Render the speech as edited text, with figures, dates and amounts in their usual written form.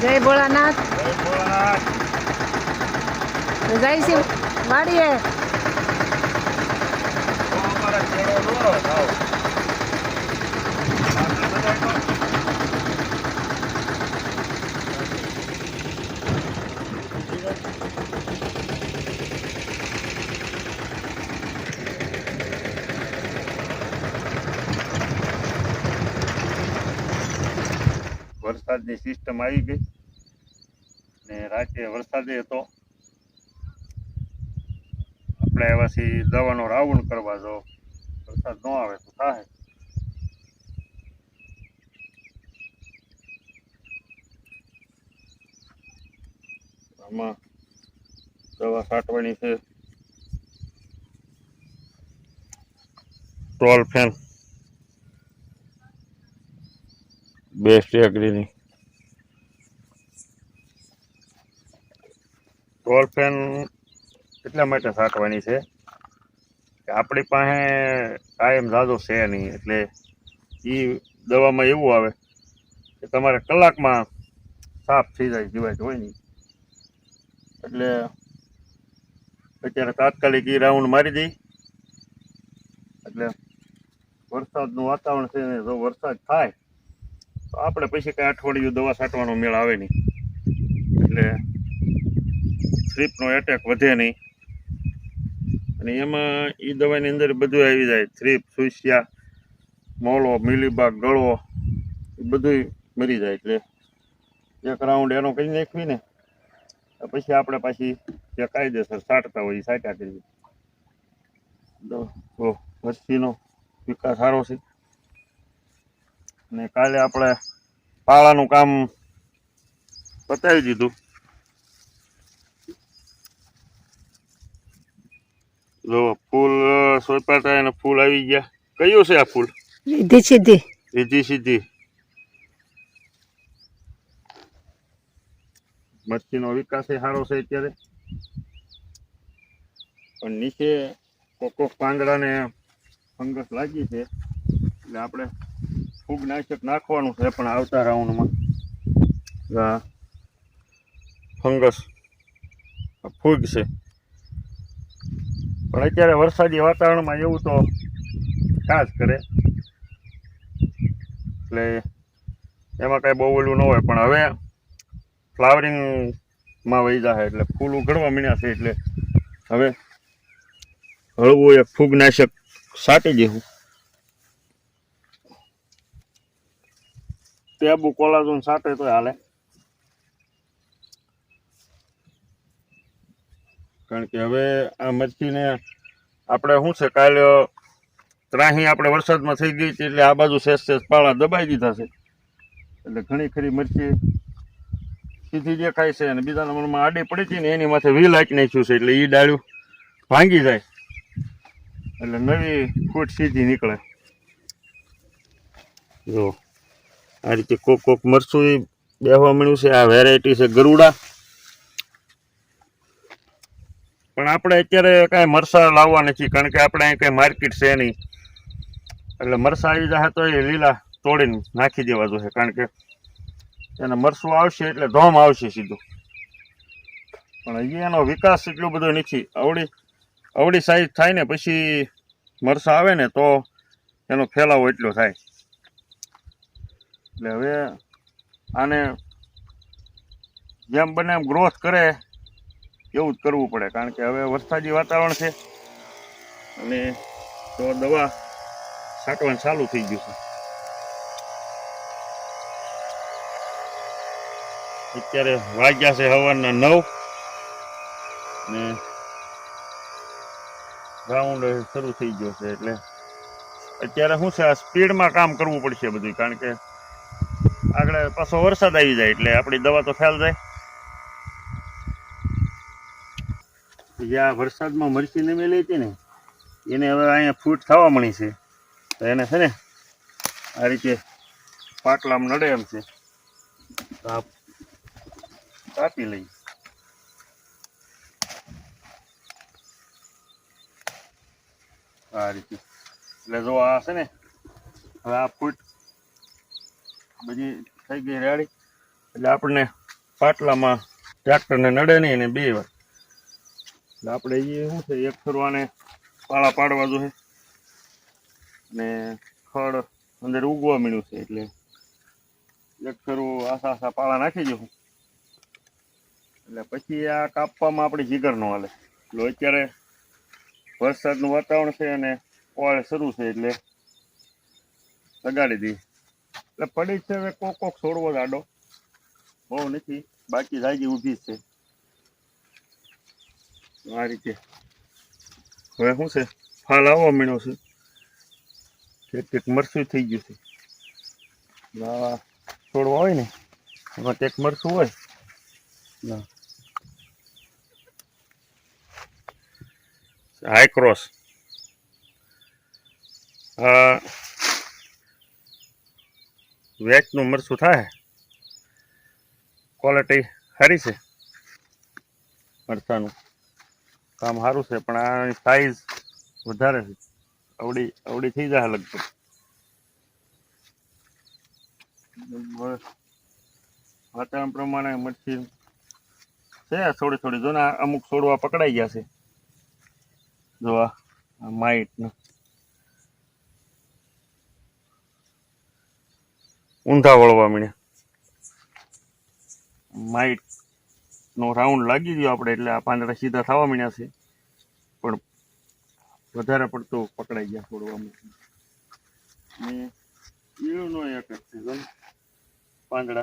જય ભોળાનાથ. જય ભોળાનાથ. જય શિવ વાડીએ. અમારા ખેડો દોરો થાવ. વરસાદની સિસ્ટમ આવી ગઈ ને રાતે વરસાદે હતો. આપણે એવાથી દવાનો રાઉન્ડ કરવા જો વરસાદ ન આવે તો થાય. આમાં દવા છાંટવાની છે. ટોલફેન બેસ્ટ એગ્રીની ટોલફેન એટલા માટે છાંટવાની છે કે આપણી પાસે કાયમ ઝાઝો છે નહીં, એટલે એ દવામાં એવું આવે કે તમારે કલાકમાં સાફ થઈ જાય જીવાત હોય નહીં. એટલે અત્યારે તાત્કાલિક એ રાઉન્ડ મારી દઈ. એટલે વરસાદનું વાતાવરણ છે ને જો વરસાદ થાય તો આપણે પછી કાંઈ અઠવાડિયું દવા છાંટવાનો મેળ આવે નહીં, એટલે થ્રીપનો એટેક વધે નહીં. અને એમાં એ દવાની અંદર બધું આવી જાય. થ્રીપ, સુસ્યા, મોલો, મિલીબાગ, ગળો એ બધું મરી જાય. એટલે એક રાઉન્ડ એનો કરી નાખવી ને પછી આપણે પાછી જે કાયદેસર છાંટતા હોય એ છાંટ્યા કરીએ. મરચીનો વિકાસ સારો છે. અને કાલે આપણે પાળાનું કામ પતાવી દીધું. જો ફૂલ સોપાતા અને ફૂલ આવી ગયા. કયું છે આ ફૂલ? રીધી સીધી. રીધી સીધી. મરચીનો વિકાસ એ સારો છે અત્યારે. પણ નીચે કોક પાંદડાને ફંગસ લાગી છે, એટલે આપણે ફૂગનાશક નાખવાનું છે. પણ આવતા રાઉન્ડમાં ફંગસ ફૂગ છે. પણ અત્યારે વરસાદી વાતાવરણમાં એવું તો કાજ કરે, એટલે એમાં કાંઈ બહુ ઓલું ન હોય. પણ હવે ફ્લાવરિંગમાં વહી જાય એટલે ફૂલ ઉઘડવા માંડ્યા છે. એટલે હવે હળવું એક ફૂગનાશક છાંટી દેવું. ટેબુ કોલાઝોન છાંટે તો હાલે, કારણ કે હવે આ મરચીને આપણે શું છે કાલે ત્રાહી આપણે વરસાદમાં થઈ ગઈ હતી, એટલે આ બાજુ શેષ પાળા દબાઈ દીધા છે. એટલે ઘણી ખરી મરચી સીધી દેખાય છે. અને બીજા નંબરમાં આડી પડી હતી ને એની માથે વીલ હાંકી નાખ્યું છે, એટલે એ ડાળ્યું ભાંગી જાય એટલે નવી ફૂટ સીધી નીકળે. જો આ રીતે કોક મરચું બેહવા મળ્યું છે. આ વેરાયટી છે ગરુડા. પણ આપણે અત્યારે કાંઈ મરસા લાવવા નથી, કારણ કે આપણે અહીં કાંઈ માર્કેટ છે નહીં. એટલે મરસા આવી જાય તો એ લીલા તોડીને નાખી દેવા જોઈએ, કારણ કે એને મરસું આવશે એટલે ધોમ આવશે સીધું. પણ હજી એનો વિકાસ એટલો બધો નથી. અવળી સાઈઝ થાય ને પછી મરસા આવે ને તો એનો ફેલાવો એટલો થાય. એટલે હવે આને જેમ બને એમ ગ્રોથ કરે એવું જ કરવું પડે, કારણ કે હવે વરસાદી વાતાવરણ છે અને તો દવા છાંટવાનું ચાલુ થઈ ગયું છે. અત્યારે વાગ્યા છે સવારના 9 ને રાઉન્ડ શરૂ થઈ ગયો છે. એટલે અત્યારે શું છે, આ સ્પીડમાં કામ કરવું પડશે બધું, કારણ કે આગળ પાછો વરસાદ આવી જાય એટલે આપણી દવા તો ખ્યાલ જાય. જ્યાં વરસાદમાં મરચી નમેલી હતી ને એને હવે અહીંયા ફૂટ થવા મળી છે. તો એને છે ને આ રીતે પાટલામાં નડે એમ છે, તો આ કાપી લઈ. આ રીતે એટલે જો આ છે ને હવે આ ફૂટ બધી થઈ ગઈ રેડી. એટલે આપણને પાટલામાં ટ્રેક્ટરને નડે નહીં અને 2 વાર. એટલે આપણે એ શું છે એક ફરવાને પાળા પાડવા જોઈએ ને ખડ અંદર ઉગવા મળ્યું છે એટલે એક ફેરું આસા પાળા નાખી દઉં એટલે પછી આ કાપવામાં આપણી જીગર ન હાલે. એટલે અત્યારે વરસાદનું વાતાવરણ છે અને ઓળ શરૂ છે એટલે લગાડી દઈએ. એટલે પડી છે હવે કોક છોડવો જાડો બહુ નથી, બાકી જાગી ઊભી જ છે આ રીતે. હવે શું છે ફાલ આવવા મીણ્યો છે, એક મરચું થઈ ગયું છે. આ છોડવા હોય ને એમાં એક મરચું હોય ના હાઈ ક્રોસ. વેચનું મરચું થાય, ક્વોલિટી સારી છે, મરચાનું કામ સારું છે, પણ આની સાઈઝ વધારે છે, અવડી થઈ જાય લગભગ. વાતાવરણ પ્રમાણે મરચી છે થોડી જો ને અમુક છોડવા પકડાઈ ગયા છે, જો આ માઇટ ઊંધા વળવા મળ્યા. માઇટ નો રાઉન્ડ લાગી ગયો આપણે એટલે આ પાંદડા સીધા થવા મળ્યા છે, પણ વધારે પડતું પકડાઈ ગયા છોડવામાં. ને ઈળનો એક જ છે પાંદડા